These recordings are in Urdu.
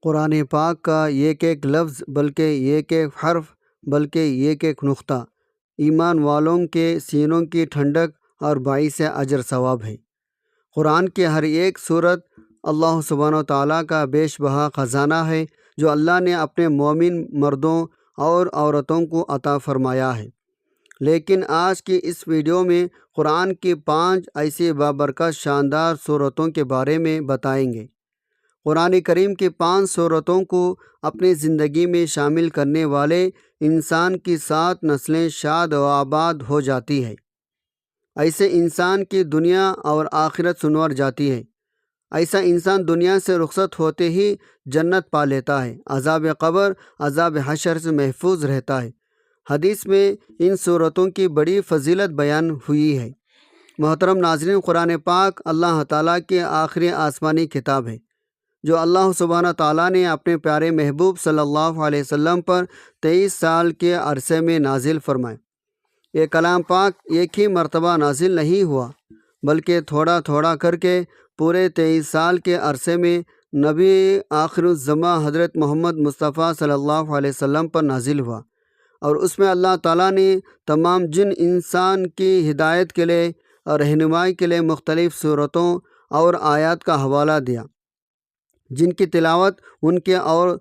قرآن پاک کا ایک ایک لفظ بلکہ ایک ایک حرف بلکہ ایک ایک نقطہ ایمان والوں کے سینوں کی ٹھنڈک اور باعث اجر ثواب ہے۔ قرآن کی ہر ایک صورت اللہ سبحانہ و تعالیٰ کا بیش بہا خزانہ ہے جو اللہ نے اپنے مومن مردوں اور عورتوں کو عطا فرمایا ہے۔ لیکن آج کی اس ویڈیو میں قرآن کی 5 ایسی بابرکت شاندار صورتوں کے بارے میں بتائیں گے۔ قرآن کریم کی 5 صورتوں کو اپنی زندگی میں شامل کرنے والے انسان کی 7 نسلیں شاد و آباد ہو جاتی ہے۔ ایسے انسان کی دنیا اور آخرت سنور جاتی ہے۔ ایسا انسان دنیا سے رخصت ہوتے ہی جنت پا لیتا ہے، عذاب قبر عذاب حشر سے محفوظ رہتا ہے۔ حدیث میں ان صورتوں کی بڑی فضیلت بیان ہوئی ہے۔ محترم ناظرین، قرآن پاک اللہ تعالیٰ کی آخری آسمانی کتاب ہے جو اللہ سبحانہ تعالیٰ نے اپنے پیارے محبوب صلی اللہ علیہ وسلم پر 23 سال کے عرصے میں نازل فرمائے۔ یہ کلام پاک ایک ہی مرتبہ نازل نہیں ہوا بلکہ تھوڑا تھوڑا کر کے پورے 23 سال کے عرصے میں نبی آخر الزماں حضرت محمد مصطفیٰ صلی اللہ علیہ وسلم پر نازل ہوا، اور اس میں اللہ تعالیٰ نے تمام جن انسان کی ہدایت کے لیے اور رہنمائی کے لیے مختلف صورتوں اور آیات کا حوالہ دیا، جن کی تلاوت ان کے اور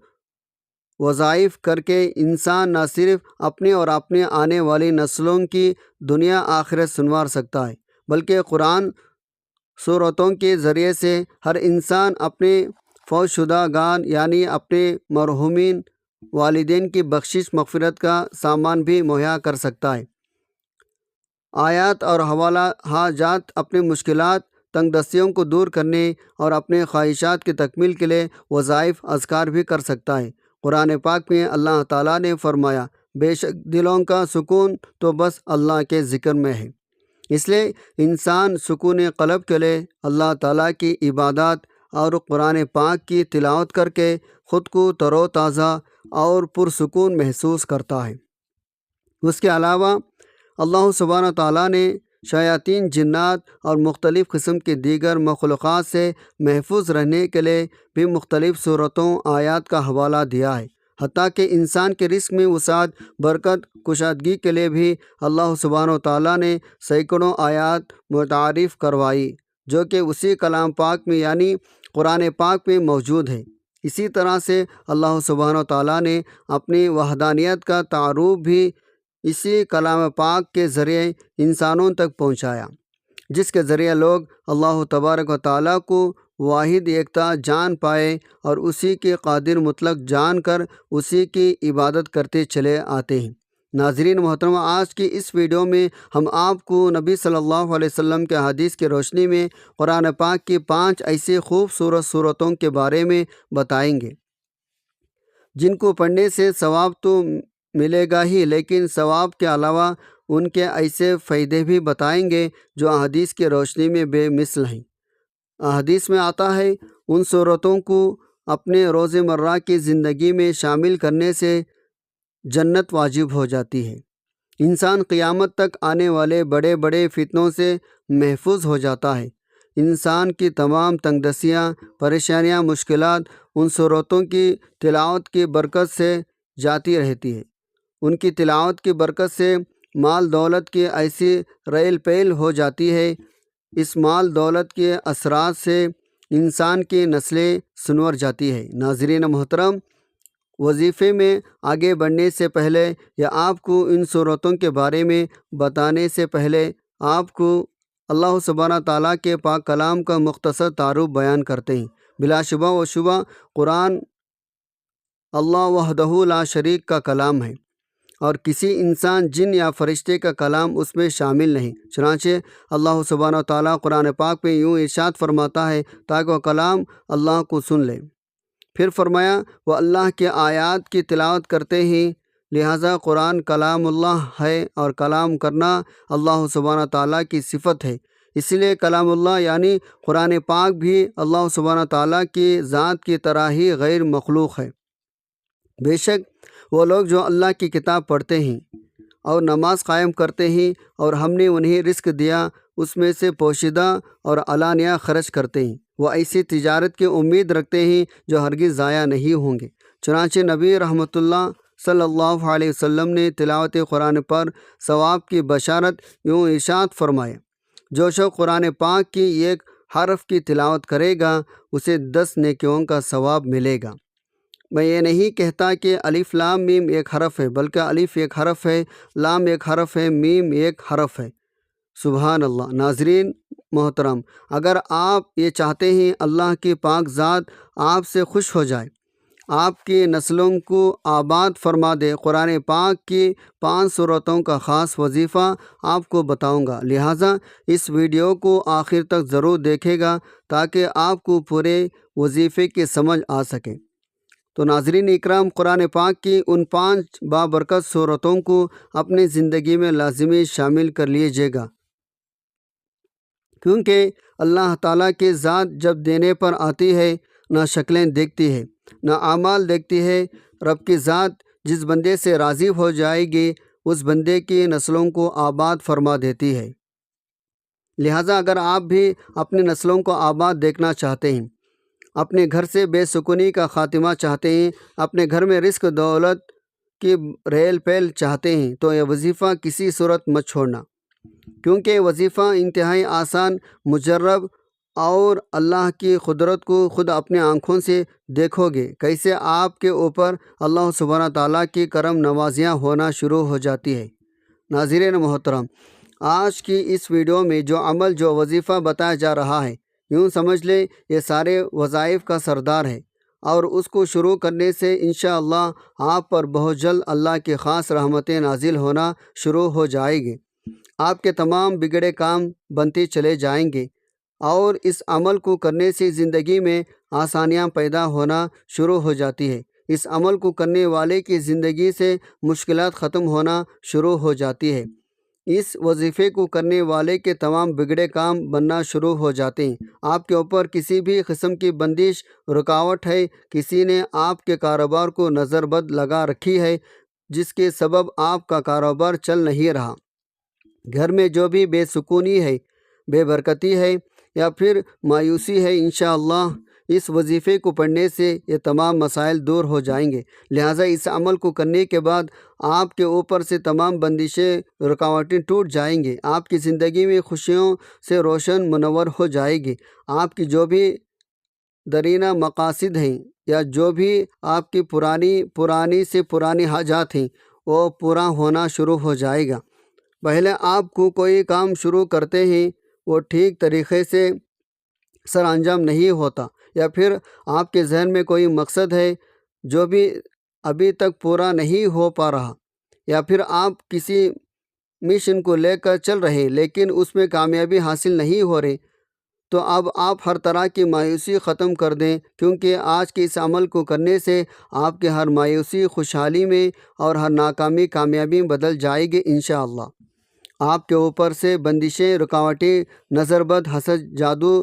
وظائف کر کے انسان نہ صرف اپنے اور اپنے آنے والی نسلوں کی دنیا آخرت سنوار سکتا ہے، بلکہ قرآن صورتوں کے ذریعے سے ہر انسان اپنے فوت شدہ گان یعنی اپنے مرحومین والدین کی بخشش مغفرت کا سامان بھی مہیا کر سکتا ہے۔ آیات اور حوالہ جات اپنی مشکلات تنگ دستیوں کو دور کرنے اور اپنے خواہشات کی تکمیل کے لیے وظائف اذکار بھی کر سکتا ہے۔ قرآن پاک میں اللہ تعالیٰ نے فرمایا، بے شک دلوں کا سکون تو بس اللہ کے ذکر میں ہے۔ اس لیے انسان سکون قلب کے لیے اللہ تعالیٰ کی عبادات اور قرآن پاک کی تلاوت کر کے خود کو تر و تازہ اور پرسکون محسوس کرتا ہے۔ اس کے علاوہ اللہ سبحانہ تعالیٰ نے شیاطین، جنات اور مختلف قسم کی دیگر مخلوقات سے محفوظ رہنے کے لیے بھی مختلف صورتوں آیات کا حوالہ دیا ہے۔ حتیٰ کہ انسان کے رزق میں وسعت، برکت، کشادگی کے لیے بھی اللہ سبحانہ تعالیٰ نے سینکڑوں آیات متعارف کروائی جو کہ اسی کلام پاک میں یعنی قرآن پاک میں موجود ہے۔ اسی طرح سے اللہ سبحانہ تعالیٰ نے اپنی وحدانیت کا تعارف بھی اسی کلام پاک کے ذریعے انسانوں تک پہنچایا، جس کے ذریعے لوگ اللہ تبارک و تعالیٰ کو واحد یکتا جان پائے اور اسی کے قادر مطلق جان کر اسی کی عبادت کرتے چلے آتے ہیں۔ ناظرین محترم، آج کی اس ویڈیو میں ہم آپ کو نبی صلی اللہ علیہ وسلم کے حدیث کی روشنی میں قرآن پاک کی 5 ایسی خوبصورت صورتوں کے بارے میں بتائیں گے جن کو پڑھنے سے ثواب تو ملے گا ہی، لیکن ثواب کے علاوہ ان کے ایسے فائدے بھی بتائیں گے جو احادیث کی روشنی میں بے مثل ہیں۔ احادیث میں آتا ہے ان صورتوں کو اپنے روز مرہ کی زندگی میں شامل کرنے سے جنت واجب ہو جاتی ہے، انسان قیامت تک آنے والے بڑے بڑے فتنوں سے محفوظ ہو جاتا ہے، انسان کی تمام تنگ دستیاں، پریشانیاں، مشکلات ان صورتوں کی تلاوت کی برکت سے جاتی رہتی ہے۔ ان کی تلاوت کی برکت سے مال دولت کی ایسی ریل پیل ہو جاتی ہے، اس مال دولت کے اثرات سے انسان کی نسلیں سنور جاتی ہے۔ ناظرین محترم، وظیفے میں آگے بڑھنے سے پہلے یا آپ کو ان صورتوں کے بارے میں بتانے سے پہلے آپ کو اللہ سبحانہ تعالیٰ کے پاک کلام کا مختصر تعارف بیان کرتے ہیں۔ بلا شبہ و شبہ قرآن اللہ وحدہ لا شریک کا کلام ہے اور کسی انسان، جن یا فرشتے کا کلام اس میں شامل نہیں۔ چنانچہ اللہ سبحانہ تعالیٰ قرآن پاک میں یوں ارشاد فرماتا ہے تاکہ وہ کلام اللہ کو سن لے۔ پھر فرمایا وہ اللہ کے آیات کی تلاوت کرتے ہیں، لہٰذا قرآن کلام اللہ ہے اور کلام کرنا اللہ سبحانہ تعالیٰ کی صفت ہے۔ اس لیے کلام اللہ یعنی قرآن پاک بھی اللہ سبحانہ تعالیٰ کی ذات کی طرح ہی غیر مخلوق ہے۔ بے شک وہ لوگ جو اللہ کی کتاب پڑھتے ہیں اور نماز قائم کرتے ہیں اور ہم نے انہیں رزق دیا اس میں سے پوشیدہ اور علانیہ خرچ کرتے ہیں، وہ ایسی تجارت کی امید رکھتے ہیں جو ہرگز ضائع نہیں ہوں گے۔ چنانچہ نبی رحمۃ اللہ صلی اللہ علیہ وسلم نے تلاوت قرآن پر ثواب کی بشارت یوں ارشاد فرمایا، جو شخص قرآن پاک کی ایک حرف کی تلاوت کرے گا اسے 10 نیکیوں کا ثواب ملے گا۔ میں یہ نہیں کہتا کہ الف لام میم ایک حرف ہے، بلکہ الف ایک حرف ہے، لام ایک حرف ہے، میم ایک حرف ہے۔ سبحان اللہ۔ ناظرین محترم، اگر آپ یہ چاہتے ہیں اللہ کی پاک ذات آپ سے خوش ہو جائے، آپ کی نسلوں کو آباد فرما دے، قرآن پاک کی 5 سورتوں کا خاص وظیفہ آپ کو بتاؤں گا، لہٰذا اس ویڈیو کو آخر تک ضرور دیکھے گا تاکہ آپ کو پورے وظیفے کی سمجھ آ سکے۔ تو ناظرین اکرام، قرآن پاک کی ان 5 بابرکت سورتوں کو اپنی زندگی میں لازمی شامل کر لیجیے گا، کیونکہ اللہ تعالیٰ کی ذات جب دینے پر آتی ہے نہ شکلیں دیکھتی ہے نہ اعمال دیکھتی ہے۔ رب کی ذات جس بندے سے راضی ہو جائے گی اس بندے کی نسلوں کو آباد فرما دیتی ہے۔ لہٰذا اگر آپ بھی اپنی نسلوں کو آباد دیکھنا چاہتے ہیں، اپنے گھر سے بے سکونی کا خاتمہ چاہتے ہیں، اپنے گھر میں رزق دولت کی ریل پیل چاہتے ہیں، تو یہ وظیفہ کسی صورت مت چھوڑنا، کیونکہ یہ وظیفہ انتہائی آسان، مجرب اور اللہ کی قدرت کو خود اپنے آنکھوں سے دیکھو گے کیسے آپ کے اوپر اللہ سبحانہ تعالیٰ کی کرم نوازیاں ہونا شروع ہو جاتی ہے۔ ناظرین محترم، آج کی اس ویڈیو میں جو عمل، جو وظیفہ بتایا جا رہا ہے، یوں سمجھ لیں یہ سارے وظائف کا سردار ہے، اور اس کو شروع کرنے سے انشاءاللہ آپ پر بہت جلد اللہ کی خاص رحمتیں نازل ہونا شروع ہو جائے گی۔ آپ کے تمام بگڑے کام بنتے چلے جائیں گے، اور اس عمل کو کرنے سے زندگی میں آسانیاں پیدا ہونا شروع ہو جاتی ہے۔ اس عمل کو کرنے والے کی زندگی سے مشکلات ختم ہونا شروع ہو جاتی ہے۔ اس وظیفے کو کرنے والے کے تمام بگڑے کام بننا شروع ہو جاتے ہیں۔ آپ کے اوپر کسی بھی قسم کی بندش، رکاوٹ ہے، کسی نے آپ کے کاروبار کو نظر بد لگا رکھی ہے جس کے سبب آپ کا کاروبار چل نہیں رہا، گھر میں جو بھی بے سکونی ہے، بے برکتی ہے یا پھر مایوسی ہے، انشاءاللہ اس وظیفے کو پڑھنے سے یہ تمام مسائل دور ہو جائیں گے۔ لہٰذا اس عمل کو کرنے کے بعد آپ کے اوپر سے تمام بندشیں، رکاوٹیں ٹوٹ جائیں گے، آپ کی زندگی میں خوشیوں سے روشن منور ہو جائے گی۔ آپ کی جو بھی درینہ مقاصد ہیں یا جو بھی آپ کی پرانی سے پرانی حاجات ہیں وہ پورا ہونا شروع ہو جائے گا۔ پہلے آپ کو کوئی کام شروع کرتے ہیں وہ ٹھیک طریقے سے سر انجام نہیں ہوتا، یا پھر آپ کے ذہن میں کوئی مقصد ہے جو بھی ابھی تک پورا نہیں ہو پا رہا، یا پھر آپ کسی مشن کو لے کر چل رہے لیکن اس میں کامیابی حاصل نہیں ہو رہی، تو اب آپ ہر طرح کی مایوسی ختم کر دیں، کیونکہ آج کے اس عمل کو کرنے سے آپ کے ہر مایوسی خوشحالی میں اور ہر ناکامی کامیابی بدل جائے گی انشاءاللہ۔ آپ کے اوپر سے بندشیں، رکاوٹیں، نظر بد، حسد، جادو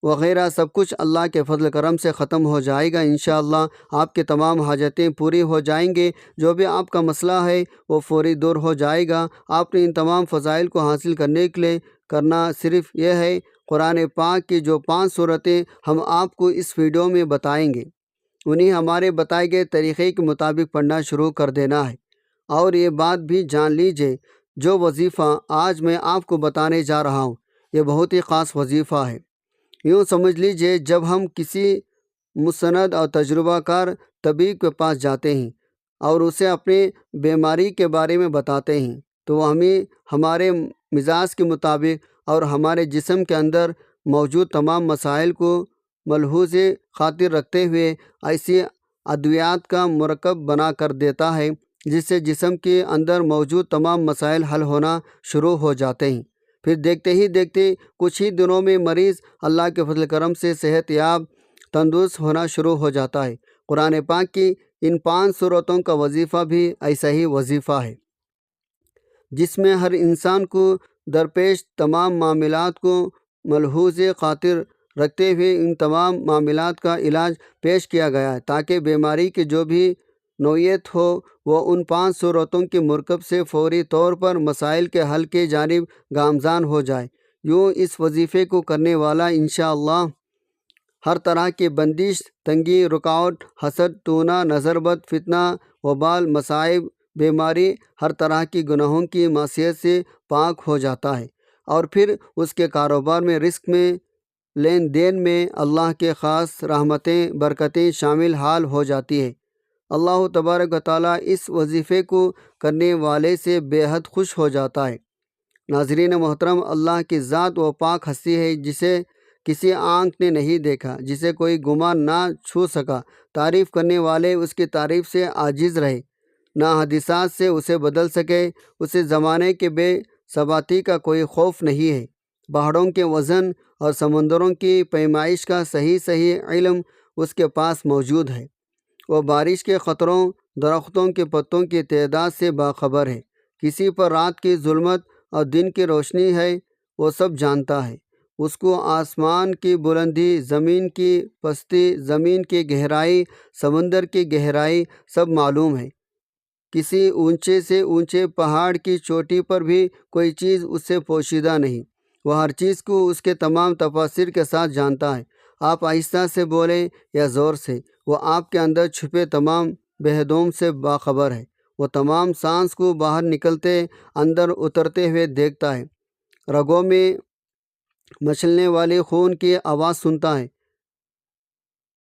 وغیرہ سب کچھ اللہ کے فضل کرم سے ختم ہو جائے گا انشاءاللہ۔ آپ کے تمام حاجتیں پوری ہو جائیں گے، جو بھی آپ کا مسئلہ ہے وہ فوری دور ہو جائے گا۔ آپ نے ان تمام فضائل کو حاصل کرنے کے لیے کرنا صرف یہ ہے، قرآن پاک کی جو 5 سورتیں ہم آپ کو اس ویڈیو میں بتائیں گے انہیں ہمارے بتائے گئے طریقے کے مطابق پڑھنا شروع کر دینا ہے۔ اور یہ بات بھی جان لیجئے، جو وظیفہ آج میں آپ کو بتانے جا رہا ہوں یہ بہت ہی خاص وظیفہ ہے۔ یوں سمجھ لیجئے، جب ہم کسی مستند اور تجربہ کار طبیب کے پاس جاتے ہیں اور اسے اپنی بیماری کے بارے میں بتاتے ہیں تو وہ ہمیں ہمارے مزاج کے مطابق اور ہمارے جسم کے اندر موجود تمام مسائل کو ملحوظ خاطر رکھتے ہوئے ایسی ادویات کا مرکب بنا کر دیتا ہے جس سے جسم کے اندر موجود تمام مسائل حل ہونا شروع ہو جاتے ہیں۔ پھر دیکھتے ہی دیکھتے کچھ ہی دنوں میں مریض اللہ کے فضل کرم سے صحت یاب، تندرست ہونا شروع ہو جاتا ہے۔ قرآن پاک کی ان 5 سورتوں کا وظیفہ بھی ایسا ہی وظیفہ ہے، جس میں ہر انسان کو درپیش تمام معاملات کو ملحوظ خاطر رکھتے ہوئے ان تمام معاملات کا علاج پیش کیا گیا ہے، تاکہ بیماری کی جو بھی نوعیت ہو وہ ان 5 سورتوں کے مرکب سے فوری طور پر مسائل کے حل کی جانب گامزن ہو جائے۔ یوں اس وظیفے کو کرنے والا انشاءاللہ ہر طرح کی بندش، تنگی، رکاوٹ، حسد، تونا، نظر بد، فتنہ، وبال، مصائب، بیماری، ہر طرح کی گناہوں کی معصیت سے پاک ہو جاتا ہے، اور پھر اس کے کاروبار میں، رزق میں، لین دین میں اللہ کے خاص رحمتیں، برکتیں شامل حال ہو جاتی ہے۔ اللہ تبارک و تعالیٰ اس وظیفے کو کرنے والے سے بے حد خوش ہو جاتا ہے۔ ناظرین محترم، اللہ کی ذات وہ پاک ہستی ہے جسے کسی آنکھ نے نہیں دیکھا، جسے کوئی گمان نہ چھو سکا۔ تعریف کرنے والے اس کی تعریف سے عاجز رہے، نہ حادثات سے اسے بدل سکے۔ اسے زمانے کے بے ثباتی کا کوئی خوف نہیں ہے۔ پہاڑوں کے وزن اور سمندروں کی پیمائش کا صحیح علم اس کے پاس موجود ہے۔ وہ بارش کے قطروں، درختوں کے پتوں کی تعداد سے باخبر ہے۔ کسی پر رات کی ظلمت اور دن کی روشنی ہے، وہ سب جانتا ہے۔ اس کو آسمان کی بلندی، زمین کی پستی، زمین کی گہرائی، سمندر کی گہرائی سب معلوم ہے۔ کسی اونچے سے اونچے پہاڑ کی چوٹی پر بھی کوئی چیز اس سے پوشیدہ نہیں۔ وہ ہر چیز کو اس کے تمام تفاصیر کے ساتھ جانتا ہے۔ آپ آہستہ سے بولیں یا زور سے، وہ آپ کے اندر چھپے تمام بہدوم سے باخبر ہے۔ وہ تمام سانس کو باہر نکلتے، اندر اترتے ہوئے دیکھتا ہے۔ رگوں میں مچلنے والے خون کی آواز سنتا ہے،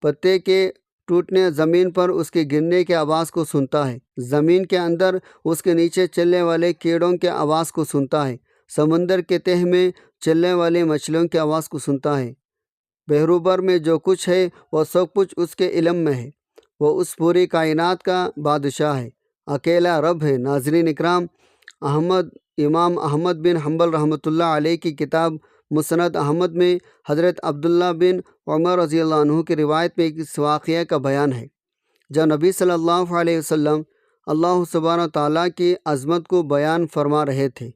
پتے کے ٹوٹنے، زمین پر اس کے گرنے کی آواز کو سنتا ہے۔ زمین کے اندر اس کے نیچے چلنے والے کیڑوں کی آواز کو سنتا ہے۔ سمندر کے تہہ میں چلنے والی مچھلیوں کی آواز کو سنتا ہے۔ بحروبر میں جو کچھ ہے وہ سب کچھ اس کے علم میں ہے۔ وہ اس پوری کائنات کا بادشاہ ہے، اکیلا رب ہے۔ ناظرین اکرام، امام احمد بن حنبل رحمۃ اللہ علیہ کی کتاب مسند احمد میں حضرت عبداللہ بن عمر رضی اللہ عنہ کی روایت میں اس واقعہ کا بیان ہے، جب نبی صلی اللہ علیہ وسلم اللہ سبحانہ تعالیٰ کی عظمت کو بیان فرما رہے تھے۔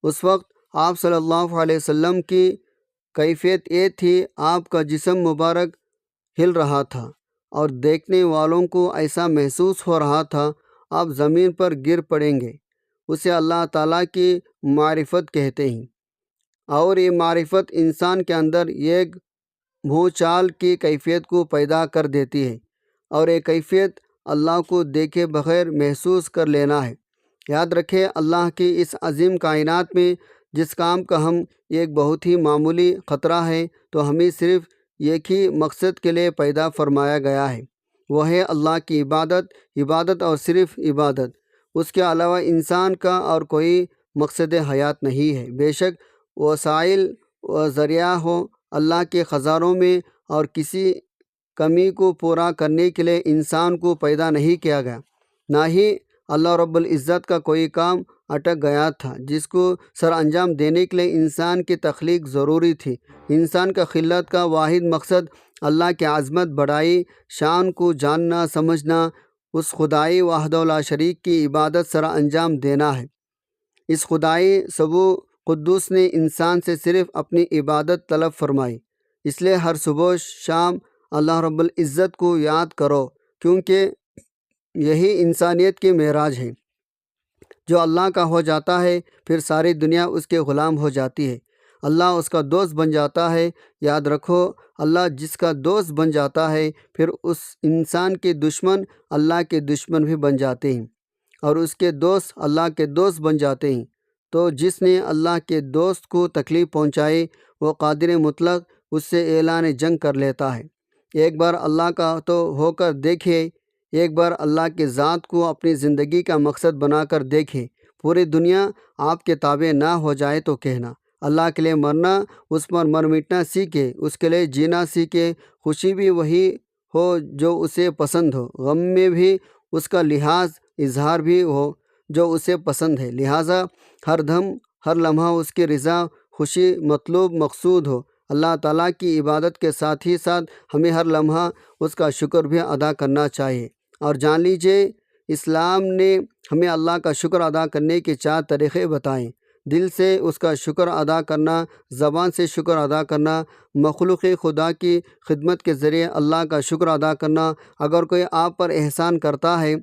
اس وقت آپ صلی اللہ علیہ وسلم کی کیفیت یہ تھی، آپ کا جسم مبارک ہل رہا تھا اور دیکھنے والوں کو ایسا محسوس ہو رہا تھا آپ زمین پر گر پڑیں گے۔ اسے اللہ تعالیٰ کی معرفت کہتے ہیں، اور یہ معرفت انسان کے اندر ایک بھونچال کی کیفیت کو پیدا کر دیتی ہے، اور یہ کیفیت اللہ کو دیکھے بغیر محسوس کر لینا ہے۔ یاد رکھیں، اللہ کی اس عظیم کائنات میں جس کام کا ہم ایک بہت ہی معمولی خطرہ ہے، تو ہمیں صرف ایک ہی مقصد کے لیے پیدا فرمایا گیا ہے، وہ ہے اللہ کی عبادت اور صرف عبادت۔ اس کے علاوہ انسان کا اور کوئی مقصد حیات نہیں ہے۔ بے شک وسائل و ذریعہ ہو اللہ کے خزانوں میں، اور کسی کمی کو پورا کرنے کے لیے انسان کو پیدا نہیں کیا گیا، نہ ہی اللہ رب العزت کا کوئی کام اٹک گیا تھا جس کو سر انجام دینے کے لیے انسان کی تخلیق ضروری تھی۔ انسان کا خلقت کا واحد مقصد اللہ کی عظمت، بڑائی، شان کو جاننا، سمجھنا، اس خدائی وحدہ لا شریک کی عبادت سر انجام دینا ہے۔ اس خدائی سبو قدوس نے انسان سے صرف اپنی عبادت طلب فرمائی، اس لیے ہر صبح شام اللہ رب العزت کو یاد کرو، کیونکہ یہی انسانیت کی معراج ہے۔ جو اللہ کا ہو جاتا ہے، پھر ساری دنیا اس کے غلام ہو جاتی ہے، اللہ اس کا دوست بن جاتا ہے۔ یاد رکھو، اللہ جس کا دوست بن جاتا ہے، پھر اس انسان کے دشمن اللہ کے دشمن بھی بن جاتے ہیں، اور اس کے دوست اللہ کے دوست بن جاتے ہیں۔ تو جس نے اللہ کے دوست کو تکلیف پہنچائی، وہ قادر مطلق اس سے اعلان جنگ کر لیتا ہے۔ ایک بار اللہ کا تو ہو کر دیکھیے، ایک بار اللہ کی ذات کو اپنی زندگی کا مقصد بنا کر دیکھیں۔ پوری دنیا آپ کے تابع نہ ہو جائے تو کہنا، اللہ کے لیے مرنا، اس پر مر مٹنا سیکھے، اس کے لیے جینا سیکھے۔ خوشی بھی وہی ہو جو اسے پسند ہو، غم میں بھی اس کا لحاظ اظہار بھی ہو جو اسے پسند ہے۔ لہٰذا ہر دم، ہر لمحہ اس کی رضا، خوشی مطلوب مقصود ہو۔ اللہ تعالیٰ کی عبادت کے ساتھ ہی ساتھ ہمیں ہر لمحہ اس کا شکر بھی ادا کرنا چاہیے۔ اور جان لیجیے، اسلام نے ہمیں اللہ کا شکر ادا کرنے کے 4 طریقے بتائیں: دل سے اس کا شکر ادا کرنا، زبان سے شکر ادا کرنا، مخلوق خدا کی خدمت کے ذریعے اللہ کا شکر ادا کرنا۔ اگر کوئی آپ پر احسان کرتا ہے،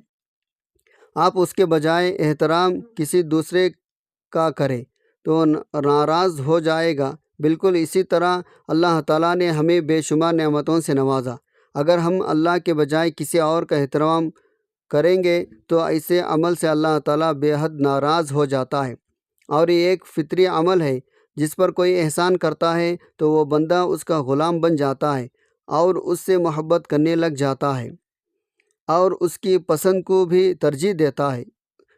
آپ اس کے بجائے احترام کسی دوسرے کا کریں تو ناراض ہو جائے گا۔ بالکل اسی طرح اللہ تعالیٰ نے ہمیں بے شمار نعمتوں سے نوازا۔ اگر ہم اللہ کے بجائے کسی اور کا احترام کریں گے تو ایسے عمل سے اللہ تعالیٰ بے حد ناراض ہو جاتا ہے، اور یہ ایک فطری عمل ہے۔ جس پر کوئی احسان کرتا ہے تو وہ بندہ اس کا غلام بن جاتا ہے اور اس سے محبت کرنے لگ جاتا ہے اور اس کی پسند کو بھی ترجیح دیتا ہے۔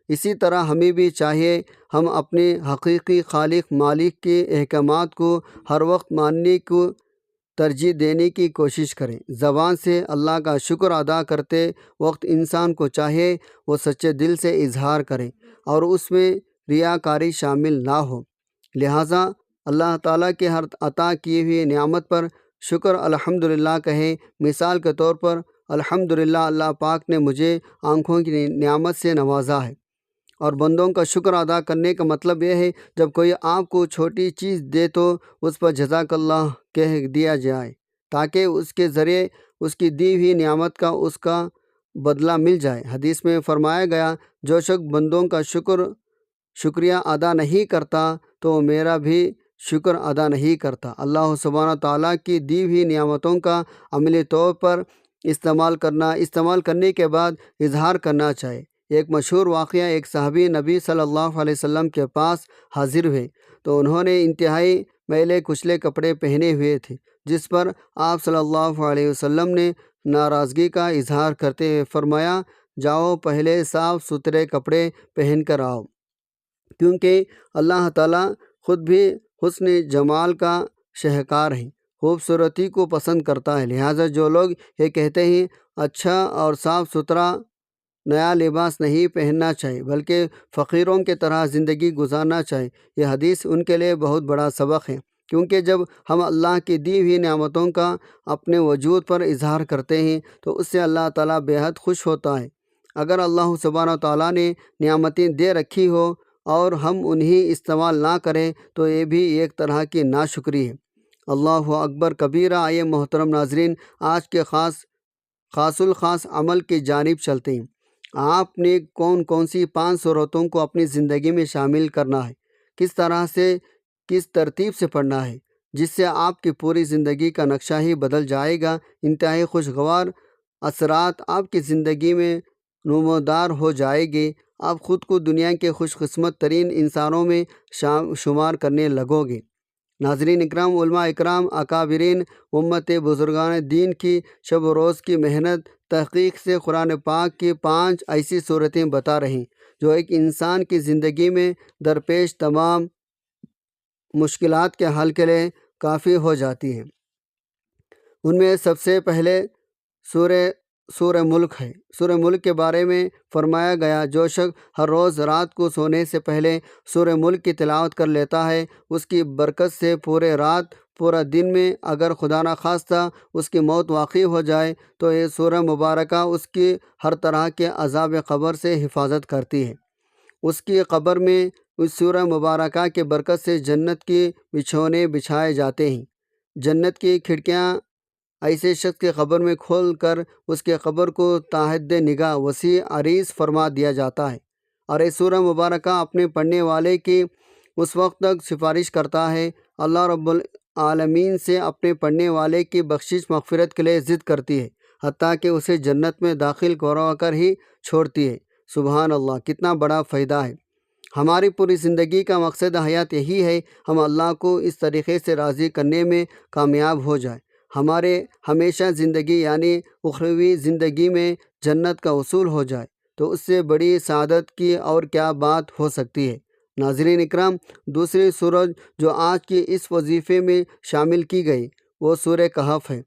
اسی طرح ہمیں بھی چاہیے ہم اپنے حقیقی خالق مالک کے احکامات کو ہر وقت ماننے کو ترجیح دینے کی کوشش کریں۔ زبان سے اللہ کا شکر ادا کرتے وقت انسان کو چاہیے وہ سچے دل سے اظہار کرے اور اس میں ریاکاری شامل نہ ہو۔ لہٰذا اللہ تعالیٰ کے ہر عطا کی ہوئی نعمت پر شکر الحمدللہ کہیں۔ مثال کے طور پر الحمدللہ اللہ پاک نے مجھے آنکھوں کی نعمت سے نوازا ہے، اور بندوں کا شکر ادا کرنے کا مطلب یہ ہے جب کوئی آپ کو چھوٹی چیز دے تو اس پر جزاک اللہ کہہ دیا جائے، تاکہ اس کے ذریعے اس کی دی ہوئی نعمت کا اس کا بدلہ مل جائے۔ حدیث میں فرمایا گیا، جو شخص بندوں کا شکریہ ادا نہیں کرتا تو وہ میرا بھی شکر ادا نہیں کرتا۔ اللہ سبحانہ تعالیٰ کی دی ہوئی نعمتوں کا عملی طور پر استعمال کرنے کے بعد اظہار کرنا چاہیے۔ ایک مشہور واقعہ، ایک صحابی نبی صلی اللہ علیہ وسلم کے پاس حاضر ہوئے تو انہوں نے انتہائی میلے کچلے کپڑے پہنے ہوئے تھے، جس پر آپ صلی اللہ علیہ وسلم نے ناراضگی کا اظہار کرتے ہوئے فرمایا، جاؤ پہلے صاف ستھرے کپڑے پہن کر آؤ، کیونکہ اللہ تعالیٰ خود بھی حسن جمال کا شہکار ہے، خوبصورتی کو پسند کرتا ہے۔ لہٰذا جو لوگ یہ کہتے ہیں اچھا اور صاف ستھرا نیا لباس نہیں پہننا چاہیے بلکہ فقیروں کی طرح زندگی گزارنا چاہیے، یہ حدیث ان کے لیے بہت بڑا سبق ہے، کیونکہ جب ہم اللہ کی دی ہوئی نعمتوں کا اپنے وجود پر اظہار کرتے ہیں تو اس سے اللہ تعالیٰ بے حد خوش ہوتا ہے۔ اگر اللہ سبحانہ تعالیٰ نے نعمتیں دے رکھی ہو اور ہم انہیں استعمال نہ کریں تو یہ بھی ایک طرح کی ناشکری ہے۔ اللہ اکبر کبیرہ۔ آئیے محترم ناظرین، آج کے خاص الخاص عمل کی جانب چلتے ہیں۔ آپ نے کون کون سی 5 صورتوں کو اپنی زندگی میں شامل کرنا ہے، کس طرح سے، کس ترتیب سے پڑھنا ہے، جس سے آپ کی پوری زندگی کا نقشہ ہی بدل جائے گا۔ انتہائی خوشگوار اثرات آپ کی زندگی میں نمودار ہو جائے گی۔ آپ خود کو دنیا کے خوش قسمت ترین انسانوں میں شمار کرنے لگو گے۔ ناظرین اکرام، علماء اکرام، اکابرین امت بزرگان دین کی شب و روز کی محنت تحقیق سے قرآن پاک کی 5 ایسی صورتیں بتا رہیں جو ایک انسان کی زندگی میں درپیش تمام مشکلات کے حل کے لیے کافی ہو جاتی ہیں۔ ان میں سب سے پہلے سورہ ملک ہے۔ سورہ ملک کے بارے میں فرمایا گیا، جو شخص ہر روز رات کو سونے سے پہلے سورہ ملک کی تلاوت کر لیتا ہے، اس کی برکت سے پورے رات پورا دن میں اگر خدا نخواستہ اس کی موت واقع ہو جائے تو یہ سورہ مبارکہ اس کی ہر طرح کے عذاب قبر سے حفاظت کرتی ہے۔ اس کی قبر میں اس سورہ مبارکہ کی برکت سے جنت کی بچھونے بچھائے جاتے ہیں۔ جنت کی کھڑکیاں ایسے شخص کے قبر میں کھول کر اس کے قبر کو تحت نگاہ وسیع عریض فرما دیا جاتا ہے، اور یہ سورہ مبارکہ اپنے پڑھنے والے کی اس وقت تک سفارش کرتا ہے، اللہ رب العالمین سے اپنے پڑھنے والے کی بخشش مغفرت کے لیے ضد کرتی ہے، حتیٰ کہ اسے جنت میں داخل کروا کر ہی چھوڑتی ہے۔ سبحان اللہ، کتنا بڑا فائدہ ہے۔ ہماری پوری زندگی کا مقصد حیات یہی ہے ہم اللہ کو اس طریقے سے راضی کرنے میں کامیاب ہو جائیں، ہمارے ہمیشہ زندگی یعنی اخروی زندگی میں جنت کا حصول ہو جائے، تو اس سے بڑی سعادت کی اور کیا بات ہو سکتی ہے۔ ناظرین اکرام، دوسری سورہ جو آج کی اس وظیفے میں شامل کی گئی وہ سورہ کہف ہے۔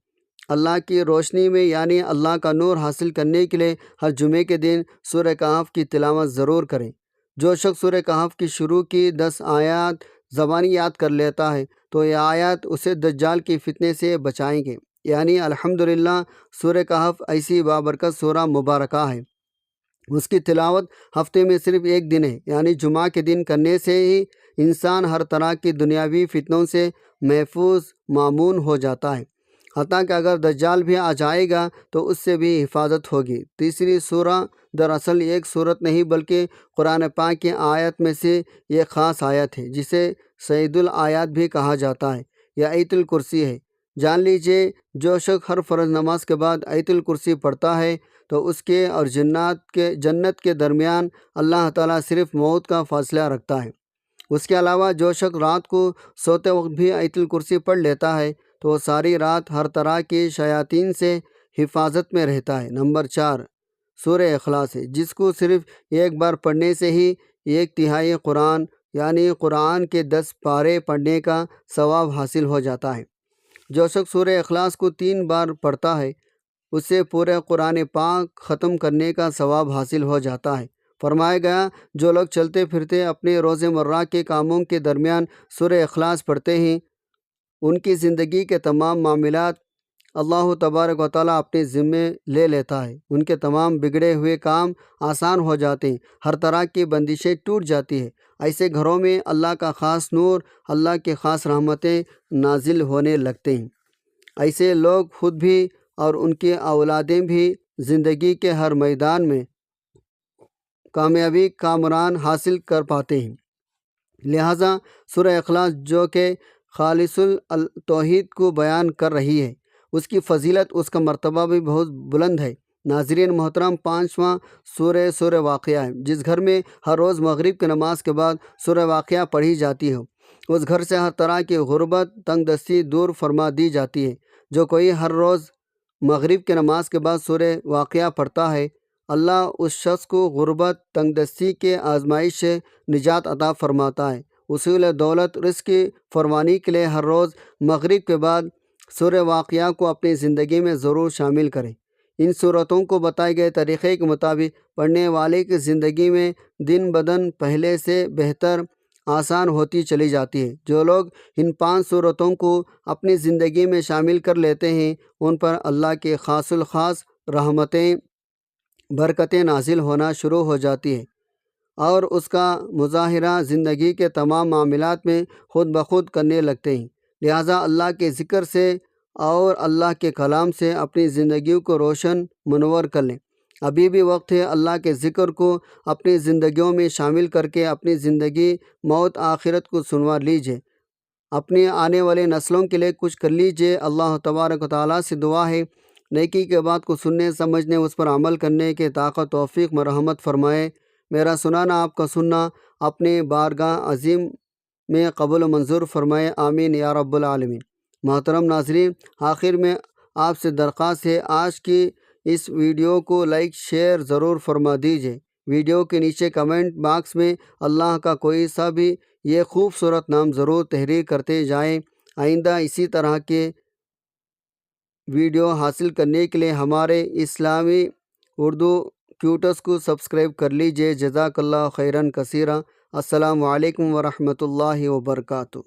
اللہ کی روشنی میں یعنی اللہ کا نور حاصل کرنے کے لیے ہر جمعے کے دن سورہ کہف کی تلاوت ضرور کریں۔ جو شخص سورہ کہف کی شروع کی 10 آیات زبانی یاد کر لیتا ہے تو یہ آیات اسے دجال کی فتنے سے بچائیں گے۔ یعنی الحمدللہ سورہ کہف ایسی بابرکت سورہ مبارکہ ہے، اس کی تلاوت ہفتے میں صرف ایک دن ہے، یعنی جمعہ کے دن کرنے سے ہی انسان ہر طرح کی دنیاوی فتنوں سے محفوظ مامون ہو جاتا ہے۔ حتیٰ کہ اگر دجال بھی آ جائے گا تو اس سے بھی حفاظت ہوگی۔ تیسری سورہ دراصل ایک صورت نہیں بلکہ قرآن پاک کی آیت میں سے ایک خاص آیت ہے جسے سید الآیات بھی کہا جاتا ہے۔ یہ آیت الکرسی ہے۔ جان لیجئے جو شخص ہر فرض نماز کے بعد آیت الکرسی پڑھتا ہے تو اس کے اور جنت کے درمیان اللہ تعالیٰ صرف موت کا فاصلہ رکھتا ہے۔ اس کے علاوہ جو شخص رات کو سوتے وقت بھی آیت الکرسی پڑھ لیتا ہے تو وہ ساری رات ہر طرح کی شیاطین سے حفاظت میں رہتا ہے۔ نمبر 4 سورہ اخلاص ہے، جس کو صرف ایک بار پڑھنے سے ہی 1/3 قرآن یعنی قرآن کے 10 پارے پڑھنے کا ثواب حاصل ہو جاتا ہے۔ جو شخص سورہ اخلاص کو 3 بار پڑھتا ہے اسے پورے قرآن پاک ختم کرنے کا ثواب حاصل ہو جاتا ہے۔ فرمایا گیا جو لوگ چلتے پھرتے اپنے روزمرہ کے کاموں کے درمیان سورہ اخلاص پڑھتے ہیں ان کی زندگی کے تمام معاملات اللہ تبارک و تعالیٰ اپنے ذمے لے لیتا ہے۔ ان کے تمام بگڑے ہوئے کام آسان ہو جاتے ہیں، ہر طرح کی بندشیں ٹوٹ جاتی ہیں۔ ایسے گھروں میں اللہ کا خاص نور، اللہ کے خاص رحمتیں نازل ہونے لگتے ہیں۔ ایسے لوگ خود بھی اور ان کی اولادیں بھی زندگی کے ہر میدان میں کامیابی کامران حاصل کر پاتے ہیں۔ لہٰذا سورہ اخلاص جو کہ خالص التوحید کو بیان کر رہی ہے، اس کی فضیلت، اس کا مرتبہ بھی بہت بلند ہے۔ ناظرین محترم، 5واں سورہ واقعہ ہے۔ جس گھر میں ہر روز مغرب کی نماز کے بعد سورہ واقعہ پڑھی جاتی ہو اس گھر سے ہر طرح کی غربت، تنگ دستی دور فرما دی جاتی ہے۔ جو کوئی ہر روز مغرب کی نماز کے بعد سورہ واقعہ پڑھتا ہے اللہ اس شخص کو غربت، تنگ دستی کے آزمائش سے نجات عطا فرماتا ہے۔ اصول دولت رزق کی فراوانی کے لیے ہر روز مغرب کے بعد سورہ واقعہ کو اپنی زندگی میں ضرور شامل کریں۔ ان صورتوں کو بتائے گئے طریقے کے مطابق پڑھنے والے کی زندگی میں دن بدن پہلے سے بہتر، آسان ہوتی چلی جاتی ہے۔ جو لوگ ان 5 صورتوں کو اپنی زندگی میں شامل کر لیتے ہیں ان پر اللہ کے خاص الخاص رحمتیں، برکتیں نازل ہونا شروع ہو جاتی ہیں اور اس کا مظاہرہ زندگی کے تمام معاملات میں خود بخود کرنے لگتے ہیں۔ لہٰذا اللہ کے ذکر سے اور اللہ کے کلام سے اپنی زندگیوں کو روشن منور کر لیں۔ ابھی بھی وقت ہے، اللہ کے ذکر کو اپنی زندگیوں میں شامل کر کے اپنی زندگی موت آخرت کو سنوار لیجیے، اپنی آنے والی نسلوں کے لیے کچھ کر لیجیے۔ اللہ تبارک و تعالیٰ سے دعا ہے نیکی کے بات کو سننے، سمجھنے، اس پر عمل کرنے کے طاقت توفیق مرحمت فرمائے۔ میرا سنانا، آپ کا سننا اپنے بارگاہ عظیم میں قبول و منظور فرمائے، آمین یا رب العالمین۔ محترم ناظرین، آخر میں آپ سے درخواست ہے آج کی اس ویڈیو کو لائک شیئر ضرور فرما دیجیے۔ ویڈیو کے نیچے کمنٹ باکس میں اللہ کا کوئی سا بھی یہ خوبصورت نام ضرور تحریر کرتے جائیں۔ آئندہ اسی طرح کے ویڈیو حاصل کرنے کے لیے ہمارے اسلامی اردو ٹیوٹرز کو سبسکرائب کر لیجیے۔ جزاک اللہ خیراً کثیرا۔ السلام علیکم ورحمۃ اللہ وبرکاتہ۔